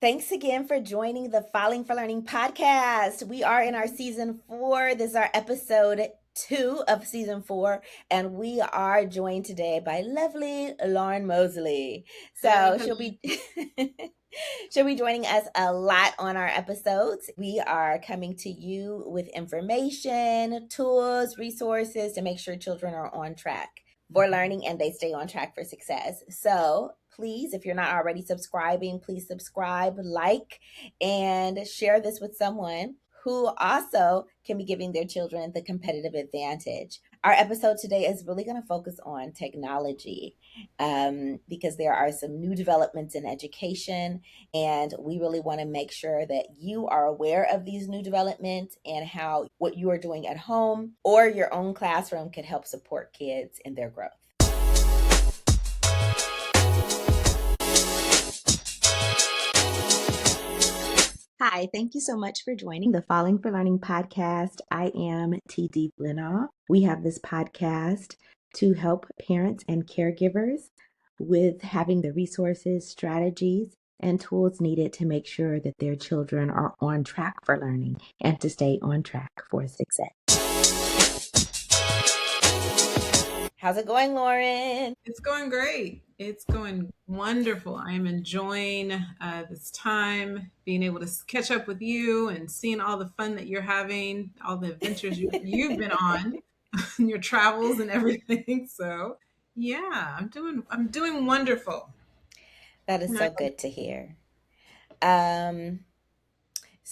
Thanks again for joining the Falling for Learning podcast. We are in our season 4. This is our episode 2 of season 4, and we are joined today by lovely Lauren Mosley. Hello, So hello. she'll be she'll be joining us a lot on our episodes. We are coming to you with information, tools, resources to make sure children are on track for learning and they stay on track for success. So please, if you're not already subscribing, please subscribe, like, and share this with someone who also can be giving their children the competitive advantage. Our episode today is really going to focus on technology because there are some new developments in education, and we really want to make sure that you are aware of these new developments and how what you are doing at home or your own classroom can help support kids in their growth. Hi, thank you so much for joining the Falling for Learning podcast. I am T.D. We have this podcast to help parents and caregivers with having the resources, strategies, and tools needed to make sure that their children are on track for learning and to stay on track for success. How's it going, Lauren? It's going great. It's going wonderful. I am enjoying this time, being able to catch up with you and seeing all the fun that you're having, all the adventures you've been on, your travels and everything. So, yeah, I'm doing wonderful. That is And so good to hear.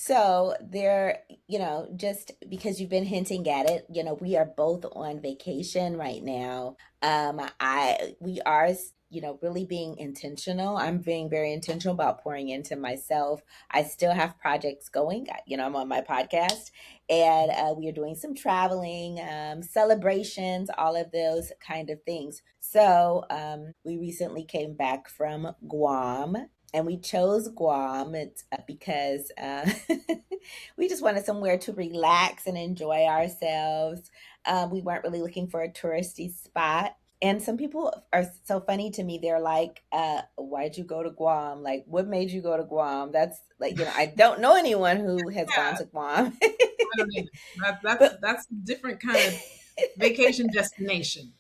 So there, just because you've been hinting at it, we are both on vacation right now. We are, really being intentional. I'm being very intentional about pouring into myself. I still have projects going. I'm on my podcast, and we are doing some traveling, celebrations, all of those kind of things. So we recently came back from Guam, and we chose Guam because we just wanted somewhere to relax and enjoy ourselves. We weren't really looking for a touristy spot. And some people are so funny to me. They're like, why'd you go to Guam? Like, what made you go to Guam? That's like, I don't know anyone who has gone yeah, to Guam. I don't either. But That's a different kind of vacation destination.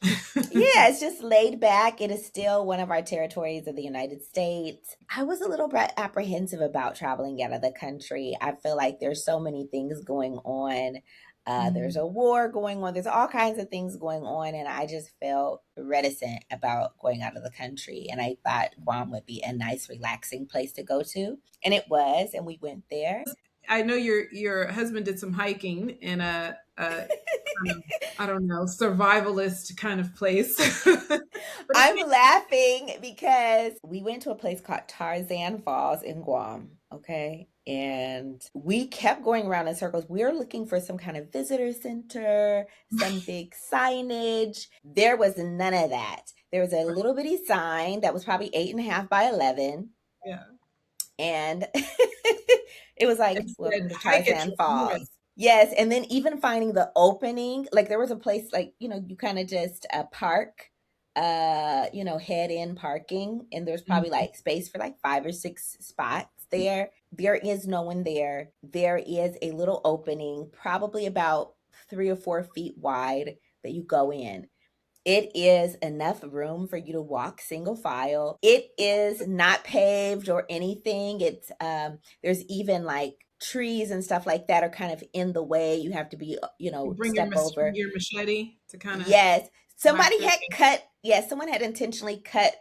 yeah, it's just laid back. It is still one of our territories of the United States. I was a little bit apprehensive about traveling out of the country. I feel like there's so many things going on. There's Mhm. a war going on. There's all kinds of things going on. And I just felt reticent about going out of the country. And I thought Guam would be a nice, relaxing place to go to. And it was. And we went there. I know your husband did some hiking in a kind of, I don't know, survivalist kind of place. But it's I'm laughing because we went to a place called Tarzan Falls in Guam, okay? And we kept going around in circles. We were looking for some kind of visitor center, some big signage. There was none of that. There was a little bitty sign that was probably 8.5 by 11. yeah. And it was like, It welcome said to hike at Tarzan your own risk. Falls. Yes. And then even finding the opening, like there was a place like, you kind of just park, head in parking. And there's probably Mhm. like space for like 5 or 6 spots there. There is no one there. There is a little opening, probably about 3 or 4 feet wide that you go in. It is enough room for you to walk single file. It is not paved or anything. It's there's even like trees and stuff like that are kind of in the way. You have to be, You bring step bring over. your machete to kind of Yes. whack Somebody through. had cut, yes, someone had intentionally cut,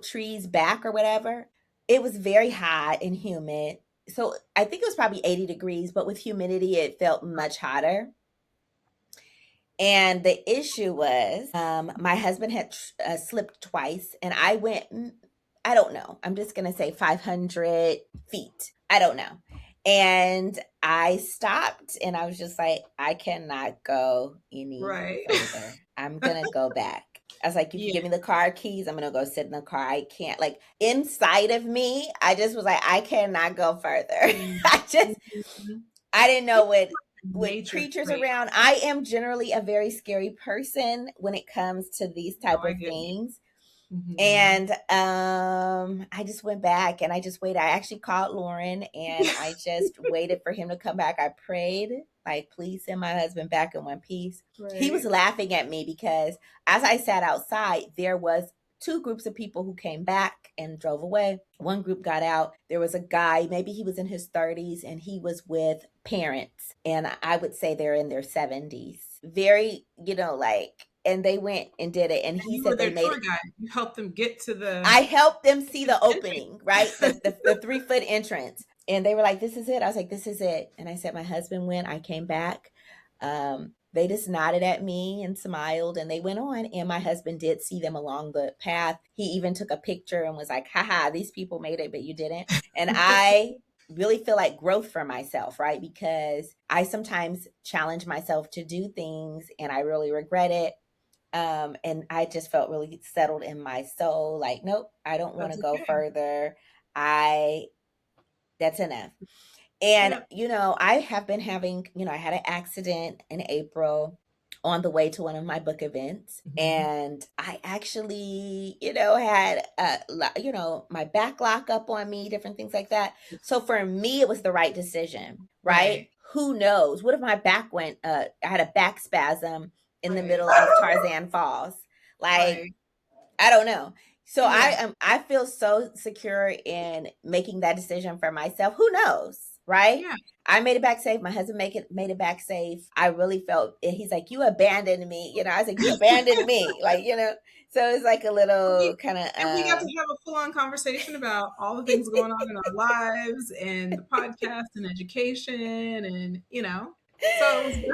trees back or whatever. It was very hot and humid. So I think it was probably 80 degrees, but with humidity, it felt much hotter. And the issue was, my husband had slipped twice, and I went, I don't know, I'm just going to say 500 feet. I don't know. And I stopped and I was just like, I cannot go any Right. further. I'm going to go back. I was like, you can Yeah. give me the car keys. I'm going to go sit in the car. I can't, like, inside of me, I just was like, I cannot go further. Mhm. I didn't know what with Nature creatures trait. around. I am generally a very scary person when it comes to these Oh, type I of get you. things. Mhm. And I just went back and I just waited. I actually called Lauren and I just waited for him to come back. I prayed, like, please send my husband back in one piece. He was Right. laughing at me because as I sat outside, there was two groups of people who came back and drove away. One group got out. There was a guy, maybe he was in his 30s, and he was with parents. And I would say they're in their 70s. Very, like, and they went and did it. And And he you were said they their made tour it. guide. You helped them get I helped them see to the the entry. opening, right? The 3 foot entrance. And they were like, this is it. I was like, this is it. And I said, my husband went, I came back. They just nodded at me and smiled and they went on. And my husband did see them along the path. He even took a picture and was like, haha, these people made it, but you didn't. And I really feel like growth for myself, right? Because I sometimes challenge myself to do things and I really regret it. And I just felt really settled in my soul. Like, nope, I don't want to That's go okay. further. I That's enough. And, Yeah. I have been having, I had an accident in April on the way to one of my book events. Mhm. And I actually, had, my back lock up on me, different things like that. So for me, it was the right decision, right? Right. Who knows? What if my back went, I had a back spasm in the Right. middle of Tarzan Falls? Like, Right. I don't know. So Yeah. I feel so secure in making that decision for myself. Who knows, right? Yeah. I made it back safe. My husband made it back safe. I really felt and he's like, you abandoned me. I was like, you abandoned me. Like, so it's like a little We kind of and we got to have a full-on conversation about all the things going on in our lives and the podcast and education and so it was great.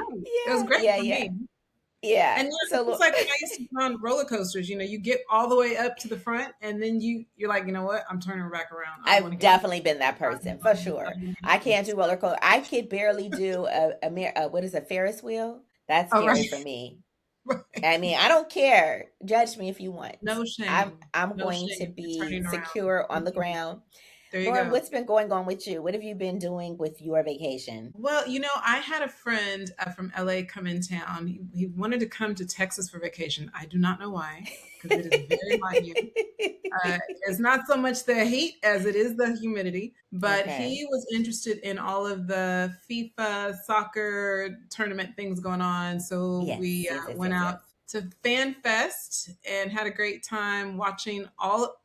It was yeah, great yeah, for yeah. me. Yeah. And So it's like when I used to go on roller coasters, you get all the way up to the front and then you're like, you know what? I'm turning back around. I don't want I've to get definitely been that person for sure. I can't do roller coaster. I could barely do what is a Ferris wheel. That's Oh, scary right. for me. Right. I mean, I don't care. Judge me if you want. No I'm shame. I'm No going to shame in be turning around. secure on the Mhm. ground. There you Lauren, go. what's been going on with you? What have you been doing with your vacation? Well, I had a friend from LA come in town. He wanted to come to Texas for vacation. I do not know why, because it is very hot here. It's not so much the heat as it is the humidity, but Okay. he was interested in all of the FIFA soccer tournament things going on. So Yes, we yes, yes, went yes, out yes. to Fan Fest and had a great time watching all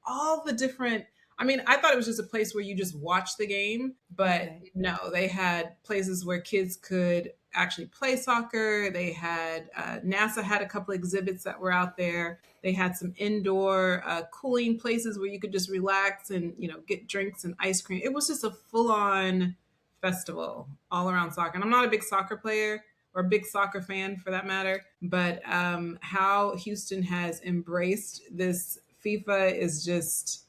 the different. I mean, I thought it was just a place where you just watch the game, but Okay. no, they had places where kids could actually play soccer. They had NASA had a couple exhibits that were out there. They had some indoor cooling places where you could just relax and get drinks and ice cream. It was just a full on festival all around soccer. And I'm not a big soccer player or a big soccer fan for that matter, but how Houston has embraced this FIFA is just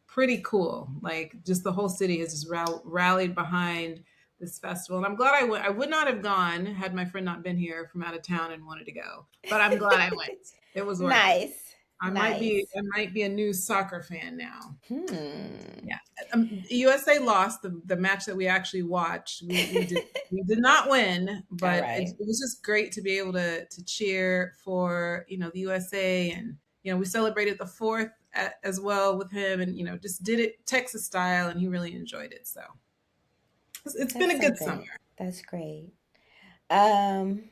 pretty cool. Like just the whole city has just rallied behind this festival, and I'm glad I went. I would not have gone had my friend not been here from out of town and wanted to go, but I'm glad I went. It was worth it. Nice. Nice. I might be a new soccer fan now. Hmm. Yeah, USA lost the match that we actually watched. We did not win, All but it, right. it was just great to be able to cheer for the USA, and we celebrated the fourth as well with him, and just did it Texas style, and he really enjoyed it. So it's been That's a so good summer. good. That's great. Um,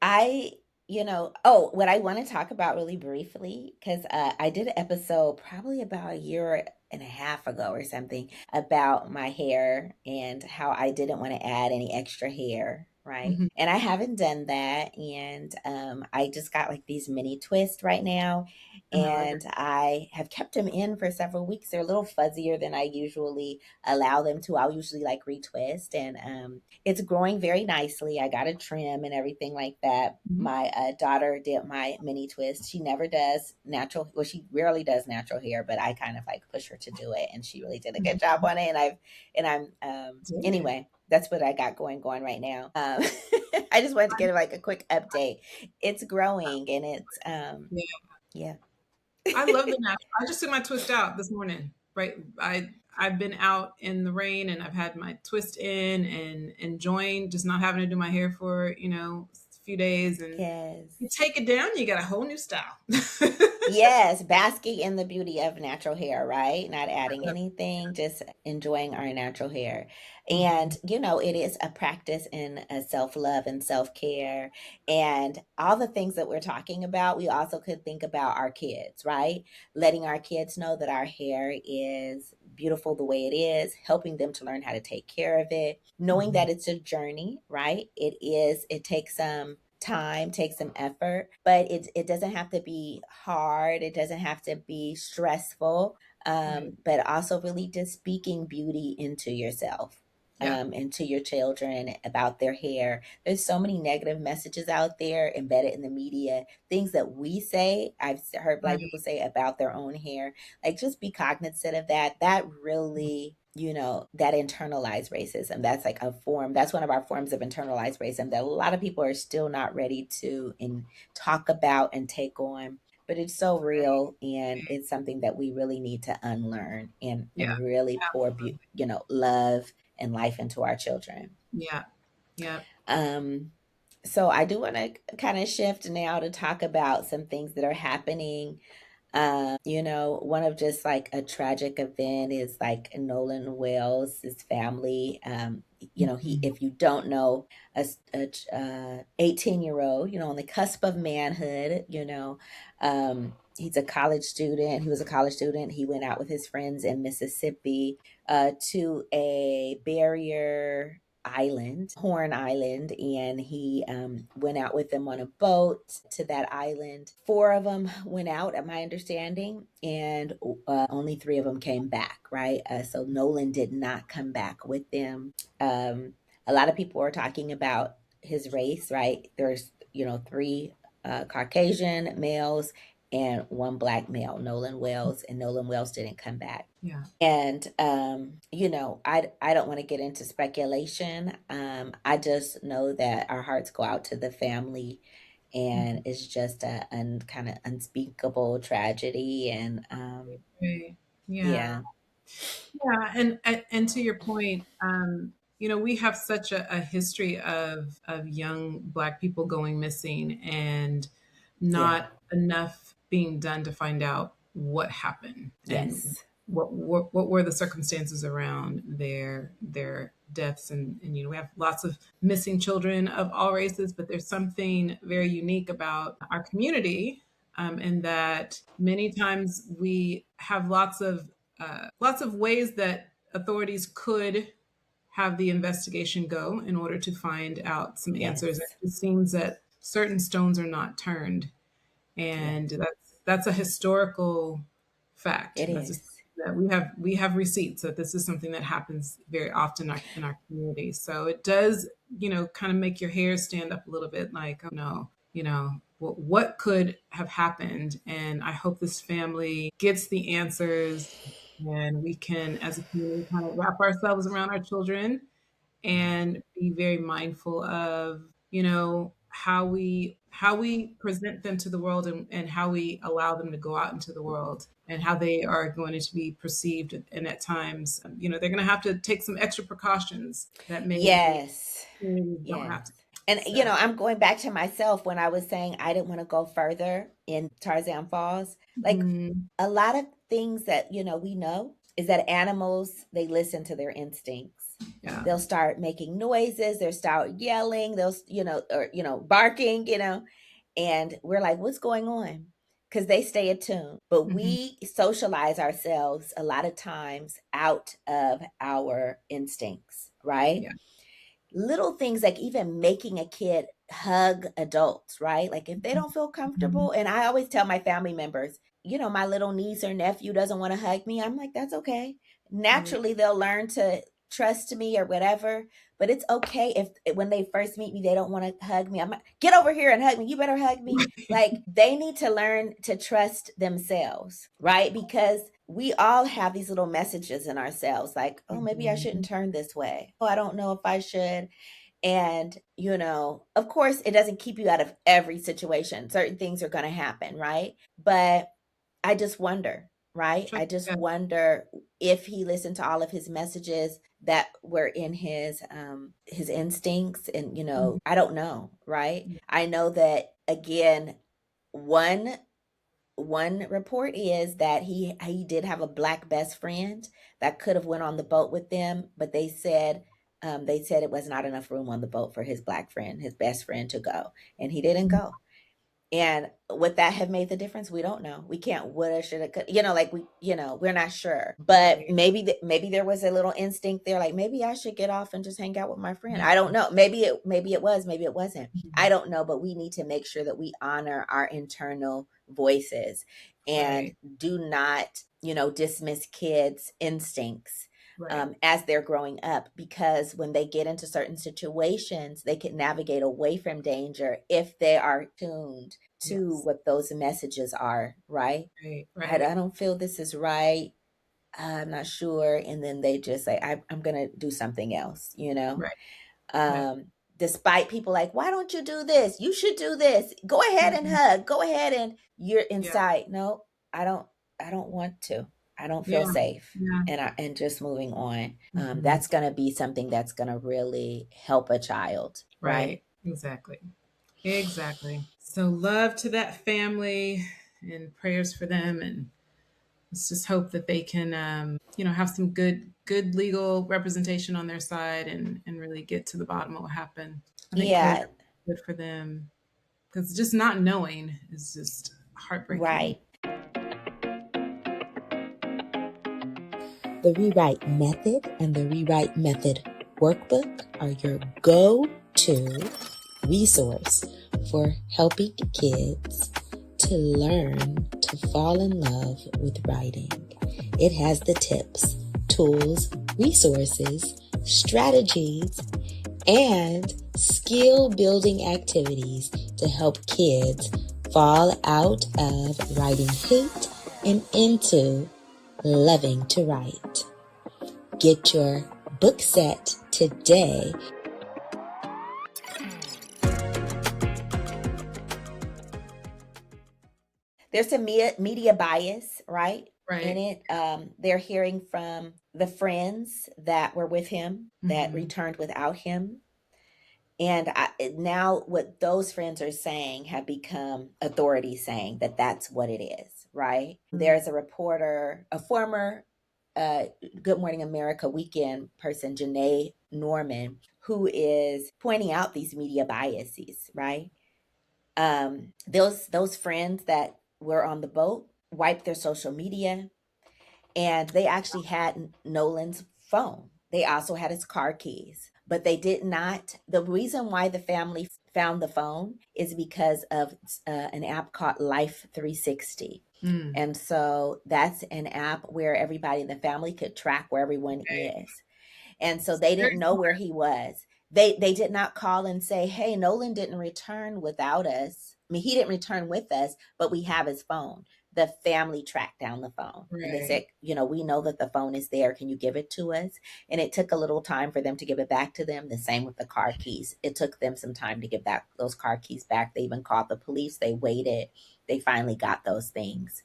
I, what I want to talk about really briefly, because I did an episode probably about a year and a half ago or something about my hair and how I didn't want to add any extra hair. Right. Mhm. And I haven't done that. And I just got like these mini twists right now. Oh, I agree. And I have kept them in for several weeks. They're a little fuzzier than I usually allow them to. I'll usually like retwist. And it's growing very nicely. I got a trim and everything like that. Mhm. My daughter did my mini twist. She never does natural. Well, she rarely does natural hair, but I kind of like push her to do it, and she really did a good job Mhm. on it. And I'm Good. anyway. That's what I got going right now. I just wanted to give like a quick update. It's growing, and it's Yeah, yeah. I love the natural. I just took my twist out this morning. Right, I've been out in the rain and I've had my twist in and enjoying just not having to do my hair for a few days, and Yes. you take it down, you got a whole new style. Yes, basking in the beauty of natural hair, right? Not adding anything, just enjoying our natural hair. And, Mhm. it is a practice in self-love and self-care and all the things that we're talking about. We also could think about our kids, right? Letting our kids know that our hair is beautiful the way it is, helping them to learn how to take care of it, knowing Mhm. that it's a journey, right? It takes some time, takes some effort, but it doesn't have to be hard. It doesn't have to be stressful. Right. But also really just speaking beauty into yourself. Yeah. Into your children about their hair. There's so many negative messages out there embedded in the media, things that we say. I've heard Black Right. people say about their own hair. Like, just be cognizant of that. That really, that internalized racism, that's like a form, that's one of our forms of internalized racism that a lot of people are still not ready to talk about and take on. But it's so real, and it's something that we really need to unlearn Yeah. and really pour, love and life into our children. Yeah. Yeah. Um, so I do want to kind of shift now to talk about some things that are happening. One of just like a tragic event is like Nolan Wells, his family. He, Mhm. if you don't know, 18-year-old, on the cusp of manhood, he's a college student. He was a college student. He went out with his friends in Mississippi to a barrier island, Horn Island, and he went out with them on a boat to that island. Four of them went out, at my understanding, and only three of them came back, right? So Nolan did not come back with them. A lot of people are talking about his race, right? There's, three Caucasian males and one black male, Nolan Wells, and Nolan Wells didn't come back. Yeah. And I don't want to get into speculation. I just know that our hearts go out to the family, and Mhm. it's just a kind of unspeakable tragedy. And Right. Yeah. yeah, Yeah, and to your point, we have such a history of young Black people going missing and yeah, not enough being done to find out what happened and yes, what were the circumstances around their deaths, and we have lots of missing children of all races, but there's something very unique about our community, in that many times we have lots of ways that authorities could have the investigation go in order to find out some answers. yes, It seems that certain stones are not turned, yeah, and that's a historical fact. it That's just is. that we have receipts that this is something that happens very often in our community. So it does, kind of make your hair stand up a little bit, like, oh no, what could have happened? And I hope this family gets the answers, and we can, as a community, kind of wrap ourselves around our children and be very mindful of how we present them to the world, and how we allow them to go out into the world, and how they are going to be perceived, and at times they're going to have to take some extra precautions that maybe Yes. communities don't Yes. have to. And, So I'm going back to myself when I was saying I didn't want to go further in Tarzan Falls. Like, mhm, a lot of things that, we know is that animals, they listen to their instincts. yeah. They'll start making noises, they'll start yelling, they'll, or, barking, and we're like, what's going on? Because they stay attuned. But Mhm, we socialize ourselves a lot of times out of our instincts, right? yeah. Little things like even making a kid hug adults, right? Like, if they don't feel Mhm, comfortable, and I always tell my family members, my little niece or nephew doesn't want to hug me. I'm like, that's okay. right. Naturally, they'll learn to trust me or whatever. But it's okay if when they first meet me, they don't want to hug me. I'm like, get over here and hug me. You better hug me. Like, they need to learn to trust themselves, right? Because we all have these little messages in ourselves like, oh, maybe I shouldn't Mhm, turn this way. Oh, I don't know if I should. And, of course, it doesn't keep you out of every situation. Certain things are going to happen, right? But I just wonder, right? I just yeah. wonder if he listened to all of his messages that were in his instincts, and I don't know, right? I know that, again, one one report is that he did have a black best friend that could have went on the boat with them, but they said it was not enough room on the boat for his black friend, his best friend, to go, and he didn't Mm. go. And would that have made the difference? We don't know. We can't woulda, shoulda, could. Like we're not sure. But Right. maybe there was a little instinct there, like maybe I should get off and just hang out with my friend. I don't know. Maybe it was, maybe it wasn't. I Mhm. don't know. But we need to make sure that we honor our internal voices and Right. do not, dismiss kids' instincts Right. as they're growing up, because when they get into certain situations, they can navigate away from danger if they are tuned to Yes. what those messages are, right? Right. I Right. don't feel this is right. I'm not sure. And then they just say, I'm going to do something else. Right. Yep. Um, Despite people like, why don't you do this? You should do this. Go ahead and Mhm. hug. Go ahead, and you're Yeah. inside. No, I don't. I don't want to. I don't feel Yeah. safe. Yeah. And just moving on. Mhm. That's gonna be something that's gonna really help a child, right? Right. Exactly. Exactly. So love to that family and prayers for them, and let's just hope that they can have some good legal representation on their side, and really get to the bottom of what happened. I think closure Yeah, is good for them, because just not knowing is just heartbreaking. right. The Rewrite Method and the Rewrite Method Workbook are your go-to resource for helping kids to learn to fall in love with writing. It has the tips, tools, resources, strategies, and skill building activities to help kids fall out of writing hate and into loving to write. Get your book set today. There's some media bias, right? In Right. it, they're hearing from the friends that were with him that Hmm. returned without him. And now what those friends are saying have become authority saying that that's what it is, right? There's a reporter, a former uh, Good Morning America weekend person, Janae Norman, who is pointing out these media biases, right? Those friends that were on the boat wiped their social media, and they actually had Nolan's phone. They also had his car keys, but they did not. The reason why the family found the phone is because of an app called Life 360. Mm. And so that's an app where everybody in the family could track where everyone Okay. is. And so they Very didn't know where he was. They did not call and say, "Hey, Nolan didn't return without us. I mean, he didn't return with us, but we have his phone." The family tracked down the phone and they right. said, "We know that the phone is there. Can you give it to us?" And it took a little time for them to give it back to them. The same with the car keys. It took them some time to get back those car keys back. They even called the police. They waited. They finally got those things.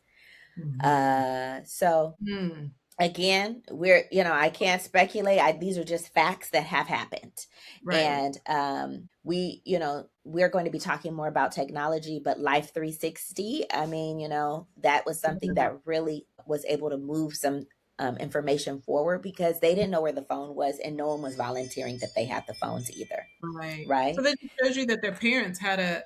Hmm. So Mm. again, I can't speculate. These are just facts that have happened. Right. And we're going to be talking more about technology, but Life 360, I mean, that was something Yeah. that really was able to move some information forward, because they didn't know where the phone was and no one was volunteering that they had the phones either, Right. So right? that just shows you that their parents had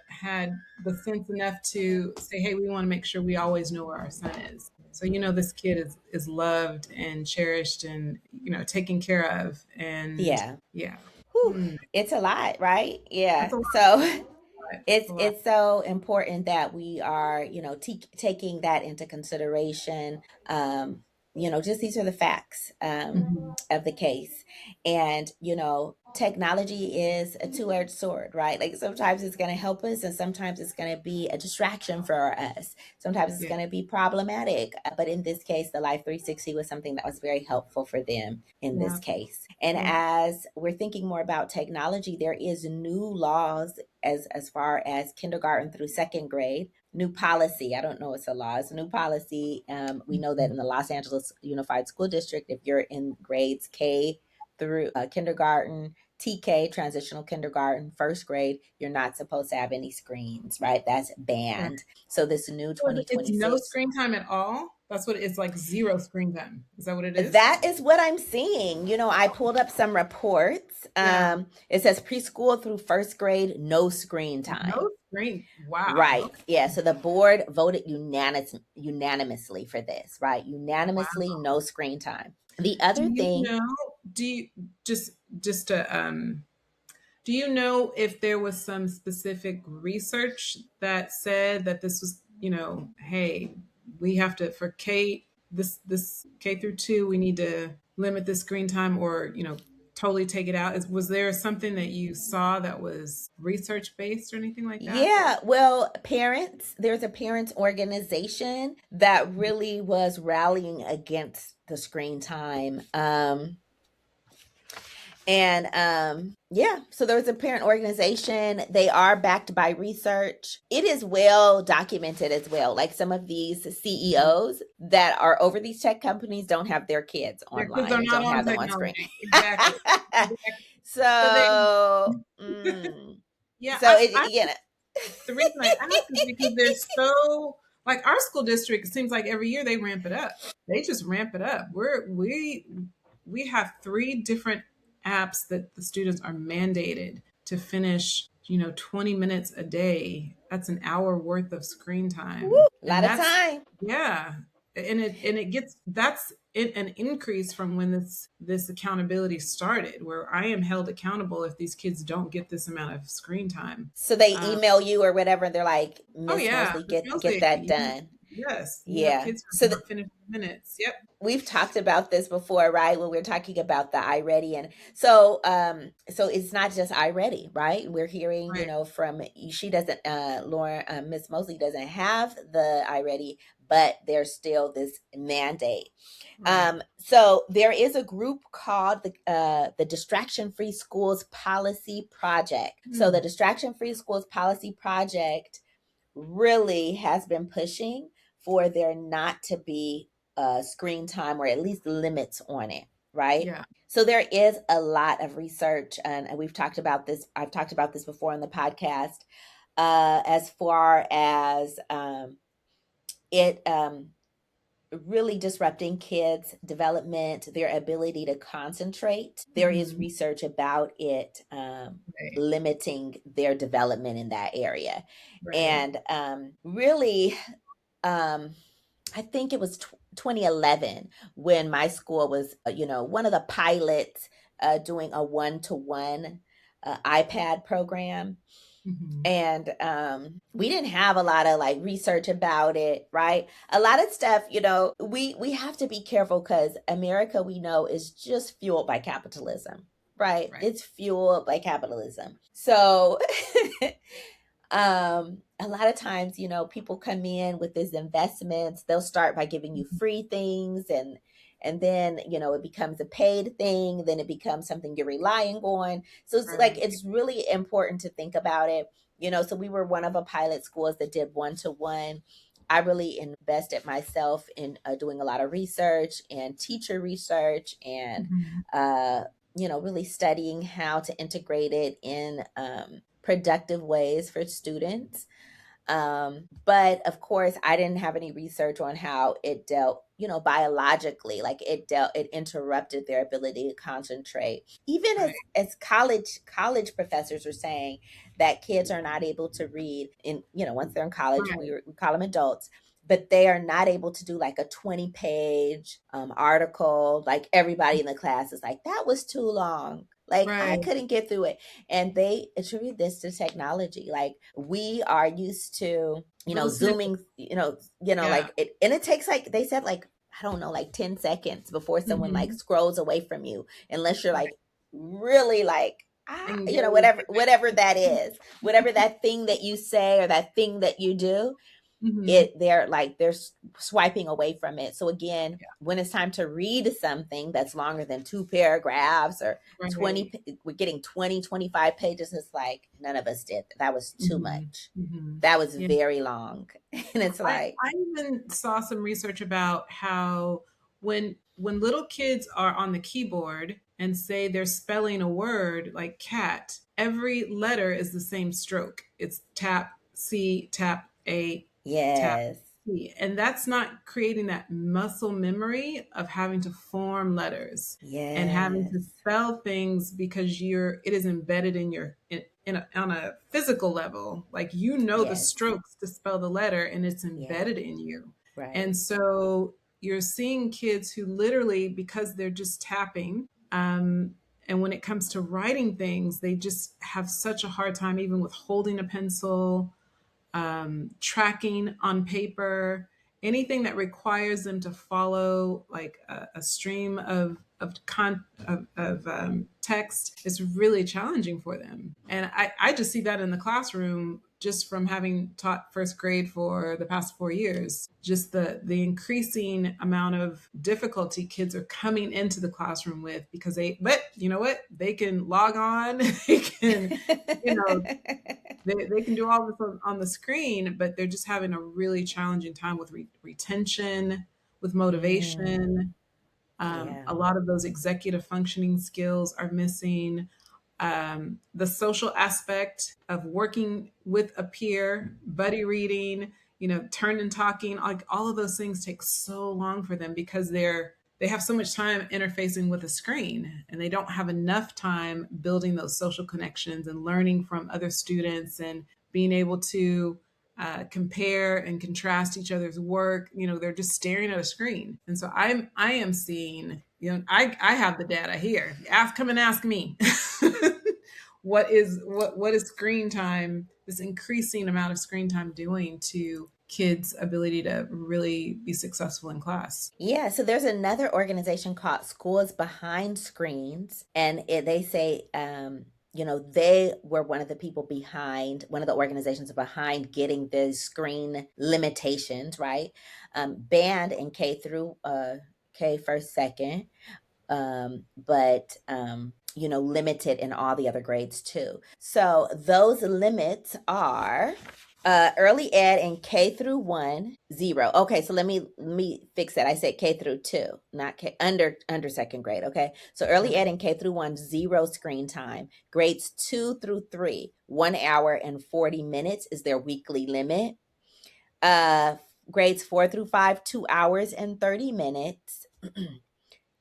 the sense enough to say, "Hey, we want to make sure we always know where our son is." So this kid is loved and cherished, and taken care of, and Yeah. yeah. Whew. Hmm. It's a lot, right? That's Yeah. a lot. So That's it's a lot. it's so important that we are taking that into consideration. Just these are the facts Mhm. of the case. And technology is a two-edged sword, right? Like sometimes it's going to help us and sometimes it's going to be a distraction for us. Sometimes it's Yeah. going to be problematic, but in this case the Life 360 was something that was very helpful for them in this Yeah. case. And Yeah. as we're thinking more about technology, there is new laws as far as kindergarten through second grade. New policy. I don't know it's a law. It's a new policy. We know that in the Los Angeles Unified School District, if you're in grades K through kindergarten, TK, transitional kindergarten, first grade, you're not supposed to have any screens, right? That's Right. banned. So this new So it's no 2026, screen time at all. That's what it's like, zero screen time. Is that what it is? that is what I'm seeing. I pulled up some reports. Yeah. It says preschool through first grade, no screen time. No screen. Wow. Right. Okay. Yeah. So the board voted unanimously for this, right? Unanimously, Wow. no screen time. The Do other you thing, know? Do you just to do you know if there was some specific research that said that this was, hey, we have to for this K through 2, we need to limit the screen time, or totally take it out? Was there something that you saw that was research based or anything like that? yeah, well, there's a parents organization that really was rallying against the screen time. And yeah, so there was a parent organization. They are backed by research. It is well documented as well. Like some of these CEOs that are over these tech companies don't have their kids Their kids are online, not don't on have them on screen. technology. Exactly. Exactly. So they, so, mm, yeah, so it, you know, the reason I ask is because they're so, like, our school district, it seems like every year they ramp it up. They just ramp it up. We have 3 different apps that the students are mandated to finish, 20 minutes a day. That's an hour worth of screen woo, time. a And lot of that's, time. yeah. And it gets, that's an increase from when this accountability started, where I am held accountable if these kids don't get this amount of screen time. So they Um, email you or whatever. They're like, Oh Miss yeah, Mosley, Ms. get Mosley, that done. yes, you have Yeah. kids So who are not finished in minutes. Yep. we've talked about this before, right? When we're talking about the iReady, and so it's not just iReady, right? We're hearing, Right. from she doesn't, Lauren, Miss Mosley doesn't have the iReady, but there's still this mandate. Right. So there is a group called the Distraction Free Schools Policy Project. So the Hmm. Distraction Free Schools Policy Project really has been pushing for there not to be screen time or at least limits on it, right? Yeah. So there is a lot of research, and we've talked about this. I've talked about this before on the podcast, as far as it really disrupting kids' development, their ability to concentrate. There is Hmm. research about it Right. limiting their development in that area. Right. And really, um, I think it was 2011 when my school was, one of the pilots doing a one-to-one iPad program. Hmm. And we didn't have a lot of like research about it, right? A lot of stuff, we have to be careful because America, we know, is just fueled by capitalism, right? Right. It's fueled by capitalism. So a lot of times, people come in with these investments. They'll start by giving you Mhm. free things, and then, it becomes a paid thing, then it becomes something you're relying on. So it's like Right. it's really important to think about it. So we were one of a pilot schools that did one-to-one. I really invested myself in doing a lot of research and teacher research, and Mhm. uh, really studying how to integrate it in productive ways for students. But of course, I didn't have any research on how it dealt, biologically, like it interrupted their ability to concentrate. Even Right. as college professors are saying that kids are not able to read in, once they're in college, Right. we call them adults, but they are not able to do like a 20-page article. Like everybody in the class is like, that was too long. Like I Right. couldn't get through it. And they attribute this to technology. Like we are used to, Little snippet. zooming, Yeah. like it, and it takes, like they said, like, I don't know, like 10 seconds before someone like Hmm. scrolls away from you, unless you're Right. like really like, Engage. whatever that is, whatever that thing that you say or that thing that you do, Hmm. they're swiping away from it. So again, Yeah. when it's time to read something that's longer than two paragraphs or Right. 20, we're getting 20, 25 pages. It's like none of us did that. Was too Hmm. much. Hmm. That was Yeah. very long. And it's I, like, I even saw some research about how when when little kids are on the keyboard and say they're spelling a word like cat, every letter is the same stroke. It's tap C, tap A, tap Yes. C. And that's not creating that muscle memory of having to form letters and having to Yes. spell things because it is embedded in on a physical level. Like, you know, the Yes. strokes to spell the letter and it's Yeah. embedded in you. Right. And so you're seeing kids who literally, because they're just tapping, and when it comes to writing things, they just have such a hard time, even with holding a pencil, tracking on paper, anything that requires them to follow like a stream of text is really challenging for them. And I just see that in the classroom just from having taught first grade for the past 4 years. Just the increasing amount of difficulty kids are coming into the classroom with, because but you know what, they can log on, they can, you know, they can do all this on the screen, but they're just having a really challenging time with retention, with Mm, motivation. yeah. A lot of those executive functioning skills are missing. The social aspect of working with a peer, buddy reading, turn and talking, like all of those things take so long for them because they have so much time interfacing with a screen, and they don't have enough time building those social connections and learning from other students and being able to compare and contrast each other's work. They're just staring at a screen. And so I am seeing, I have the data here. Come and ask me. What is screen time, this increasing amount of screen time, doing to kids' ability to really be successful in class? Yeah, so there's another organization called Schools Behind Screens, and they say, they were one of the people behind, one of the organizations behind getting the screen limitations, right? Banned in K first, second, but limited in all the other grades too. So those limits are early ed in K through 1, 0. Okay, so let me fix that. I said K through 2, not K under second grade. Okay, so early ed in K through 1, 0 screen time. Grades 2 through 3, 1 hour and 40 minutes is their weekly limit. Uh, Grades 4 through 5, 2 hours and 30 minutes.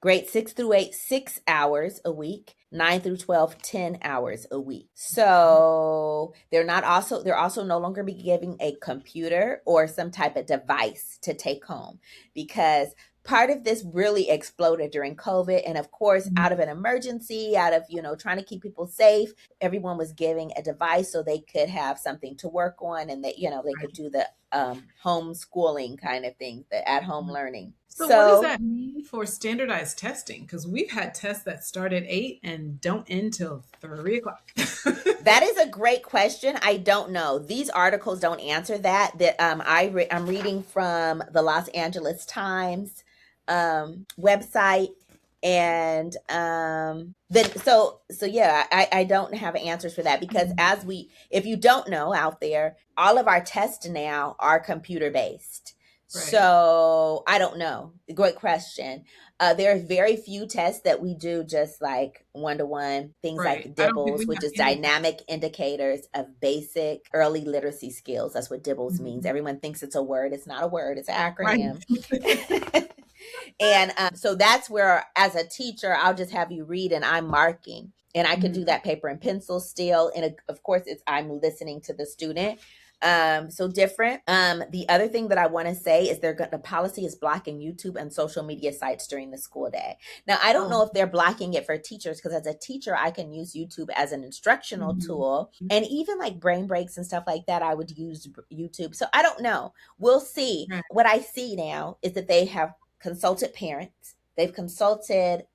Grade 6 through 8, 6 hours a week. 9 through 12, 10 hours a week. So they're also no longer be giving a computer or some type of device to take home, because part of this really exploded during COVID. And of course, out of an emergency, out of, trying to keep people safe, everyone was giving a device so they could have something to work on, and that, they could do the homeschooling kind of thing, the at home learning. So what does So that mean for standardized testing? Because we've had tests that start at 8 and don't end till 3 o'clock. that is a great question. I don't know. These articles don't answer that. I'm reading from the Los Angeles Times website, and then so yeah, I don't have answers for that, because if you don't know out there, all of our tests now are computer based. Right. So I don't know. Great question. There are very few tests that we do just like one-to-one, things Right. like I don't think DIBBLES, we which have is any. dynamic indicators of basic early literacy skills. That's what DIBBLES means. Mhm. Everyone thinks it's a word. It's not a word, it's an Right. acronym. And so that's where, as a teacher, I'll just have you read and I'm marking. And I can do Mhm. that paper and pencil still. And of course, I'm listening to the student. So different. The other thing that I want to say is the policy is blocking YouTube and social media sites during the school day. Now, I don't Oh. know if they're blocking it for teachers, because as a teacher, I can use YouTube as an instructional Mhm. tool, and even like brain breaks and stuff like that, I would use YouTube. So I don't know. We'll see. Right. What I see now is that they have consulted parents. They've consulted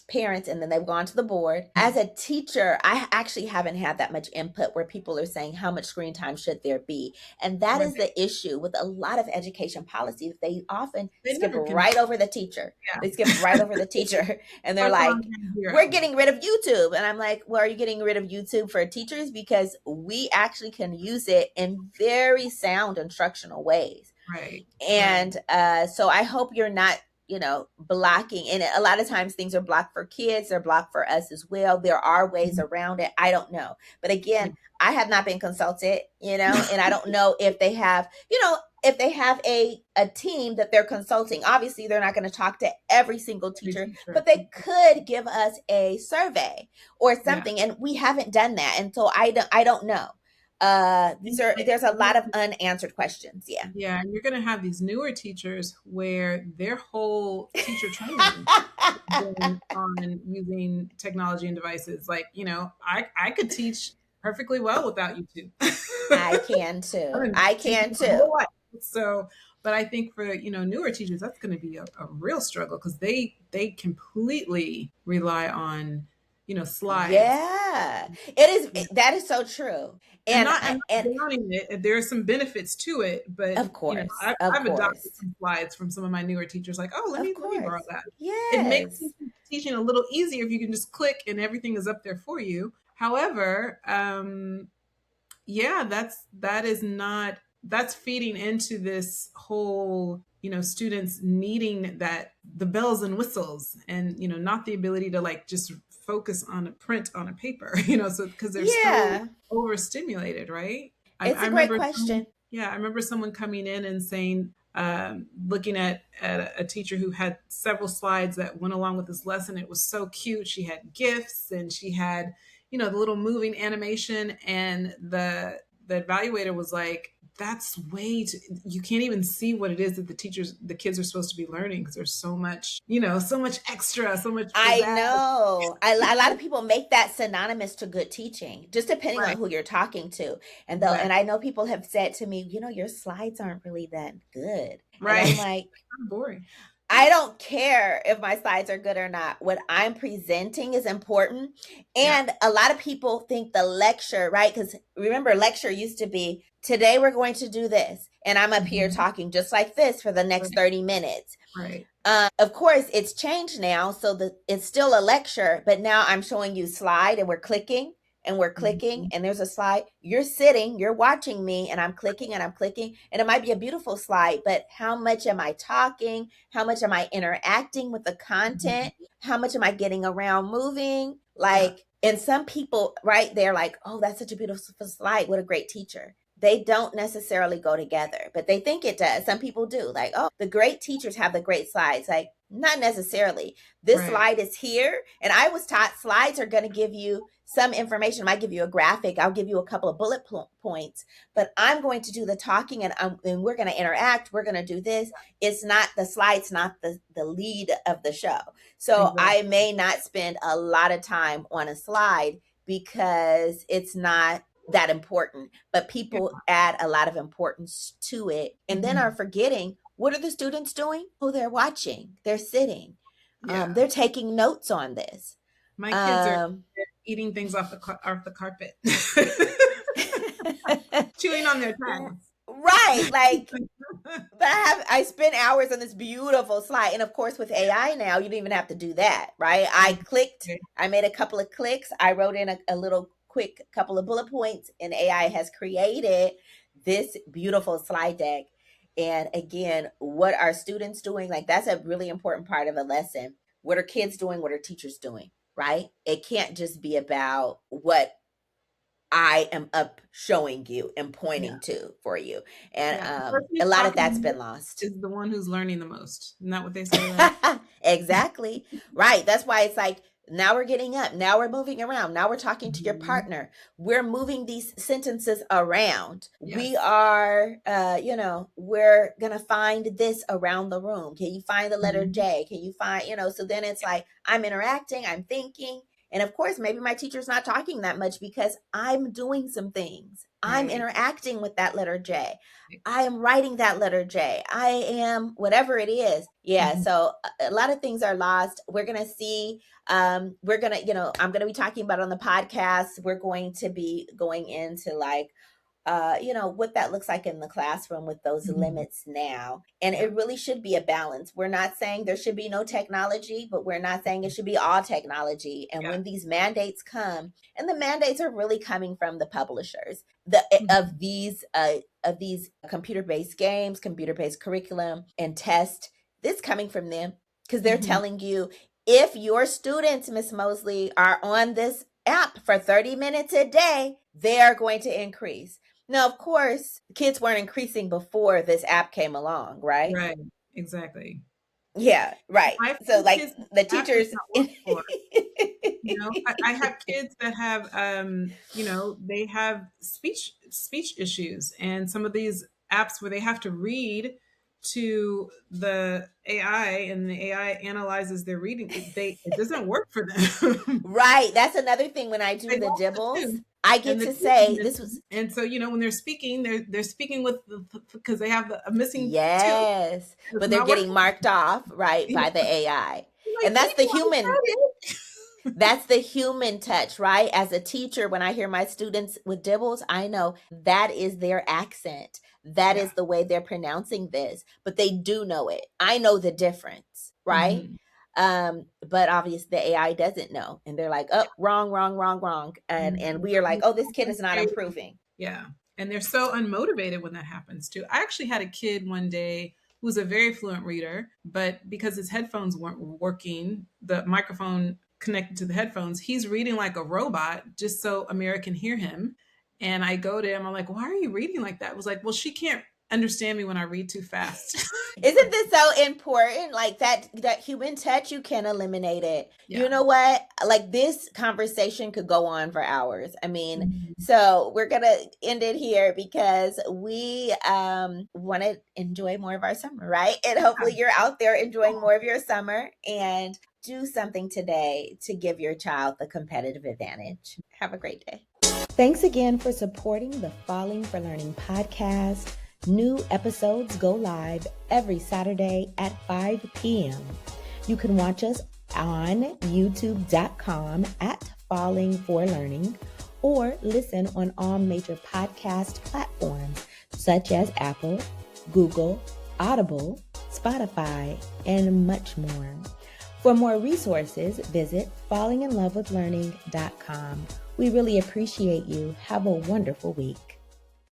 parents, and then they've gone to the board. As a teacher, I actually haven't had that much input where people are saying how much screen time should there be. And that is Right. the issue with a lot of education policies. They often They skip never can. right over the teacher. They skip right over the teacher, and they're First one like, on we're zero. getting rid of YouTube. And I'm like, well, are you getting rid of YouTube for teachers? Because we actually can use it in very sound instructional ways. Right. Right. And so I hope you're not, blocking. And a lot of times things are blocked for kids, they're blocked for us as well. There are ways around it. I don't know. But again, I have not been consulted, and I don't know if they have, if they have a team that they're consulting. Obviously, they're not going to talk to every single teacher, but they could give us a survey or something. And we haven't done that. And so I don't know. There's a lot of unanswered questions. Yeah. Yeah, and you're going to have these newer teachers where their whole teacher training been on using technology and devices. Like, I could teach perfectly well without YouTube. I can too. I can too. So, but I think for newer teachers, that's going to be a real struggle because they completely rely on slides. Yeah, it is. Yeah. That is so true. And not downing it. There are some benefits to it, but of course, I've adopted some slides from some of my newer teachers. Like, oh, let me borrow that. Yes, it makes teaching a little easier if you can just click and everything is up there for you. However, that's feeding into this whole students needing the bells and whistles and not the ability to like just focus on a print on a paper, so because they're so overstimulated, right? It's a great question. I remember someone coming in and saying, looking at a teacher who had several slides that went along with this lesson. It was so cute. She had GIFs and she had, the little moving animation, and the evaluator was like, that's you can't even see what it is that the kids are supposed to be learning because there's so much, so much extra, so much. I know. A lot of people make that synonymous to good teaching, just depending on who you're talking to. And and I know people have said to me, your slides aren't really that good. Right. And I'm like, boring. I don't care if my slides are good or not. What I'm presenting is important. And a lot of people think the lecture, right? Because remember, lecture used to be, today we're going to do this. And I'm up here talking just like this for the next 30 minutes. Right. Of course, it's changed now. So it's still a lecture, but now I'm showing you slide and we're clicking. And we're clicking and there's a slide. You're sitting, you're watching me, and I'm clicking and I'm clicking. And it might be a beautiful slide, but how much am I talking? How much am I interacting with the content? How much am I getting around moving? And some people, right, they're like, oh, that's such a beautiful slide. What a great teacher. They don't necessarily go together, but they think it does. Some people do. Like, oh, the great teachers have the great slides. Like, not necessarily. This slide is here. And I was taught slides are going to give you some information. I might give you a graphic. I'll give you a couple of bullet points, but I'm going to do the talking and we're going to interact. We're going to do this. It's not the slides, not the lead of the show. So I may not spend a lot of time on a slide because it's not that important, but people add a lot of importance to it and then are forgetting, what are the students doing? Oh, they're watching, they're sitting, they're taking notes on this. My kids are eating things off the carpet, chewing on their tags. Right, like, but I spent hours on this beautiful slide, and of course with AI now, you don't even have to do that, right? I clicked, I made a couple of clicks, I wrote in a little quick couple of bullet points, and AI has created this beautiful slide deck. And again, what are students doing? Like, that's a really important part of a lesson. What are kids doing? What are teachers doing? Right? It can't just be about what I am up showing you and pointing to for you. And a lot of that's been lost. Is the one who's learning the most. Isn't that what they say? Right? Exactly. Right. That's why it's like, now we're getting up. Now we're moving around. Now we're talking to your partner. We're moving these sentences around. Yes. We are, we're going to find this around the room. Can you find the letter J? Can you find, so then it's like, I'm interacting, I'm thinking. And of course, maybe my teacher's not talking that much because I'm doing some things. Right. I'm interacting with that letter J. I am writing that letter J. I am whatever it is. Yeah. So a lot of things are lost. We're going to see, I'm going to be talking about on the podcast. We're going to be going into like, what that looks like in the classroom with those limits now. And it really should be a balance. We're not saying there should be no technology, but we're not saying it should be all technology. And when these mandates come, and the mandates are really coming from the publishers of these computer-based games, computer-based curriculum and test, this coming from them. because they're Mhm. telling you if your students, Miss Mosley, are on this app for 30 minutes a day, they are going to increase. Now, of course, kids weren't increasing before this app came along, right? Right. Exactly. Yeah, right. I So, find like kids that the the app does teachers. not work for. You know, I have kids that have, you know, they have speech issues, and some of these apps where they have to read to the AI, and the AI analyzes their reading. It doesn't work for them. Right. That's another thing when I do They the lost the dibbles. two, I and get the to two is say this was. missing. And so, you know, when they're speaking, they're speaking with because they have a missing two. Yes, It's but they're not getting working. marked off, right, by the Yeah. AI. Like, And we know I said it. that's the human touch, right? As a teacher, when I hear my students with dibbles, I know that is their accent. That Yeah. is the way they're pronouncing this, but they do know it. I know the difference, right? Mhm. But obviously the AI doesn't know. And they're like, oh, wrong, wrong, wrong, wrong. And Mhm. we are like, They're oh, so this kid is not frustrated. improving. Yeah. And they're so unmotivated when that happens too. I actually had a kid one day who was a very fluent reader, but because his headphones weren't working, the microphone connected to the headphones, he's reading like a robot just so Amira can hear him. And I go to him, I'm like, why are you reading like that? I was like, well, she can't understand me when I read too fast. Isn't this so important? Like that human touch, you can eliminate it. You Yeah. know what? Like this conversation could go on for hours. I mean, Mhm. so we're gonna end it here because we want to enjoy more of our summer, right? And hopefully you're out there enjoying more of your summer and do something today to give your child the competitive advantage. Have a great day. Thanks again for supporting the Falling for Learning podcast. New episodes go live every Saturday at 5 p.m. You can watch us on youtube.com at Falling for Learning or listen on all major podcast platforms such as Apple, Google, Audible, Spotify, and much more. For more resources, visit fallinginlovewithlearning.com. We really appreciate you. Have a wonderful week.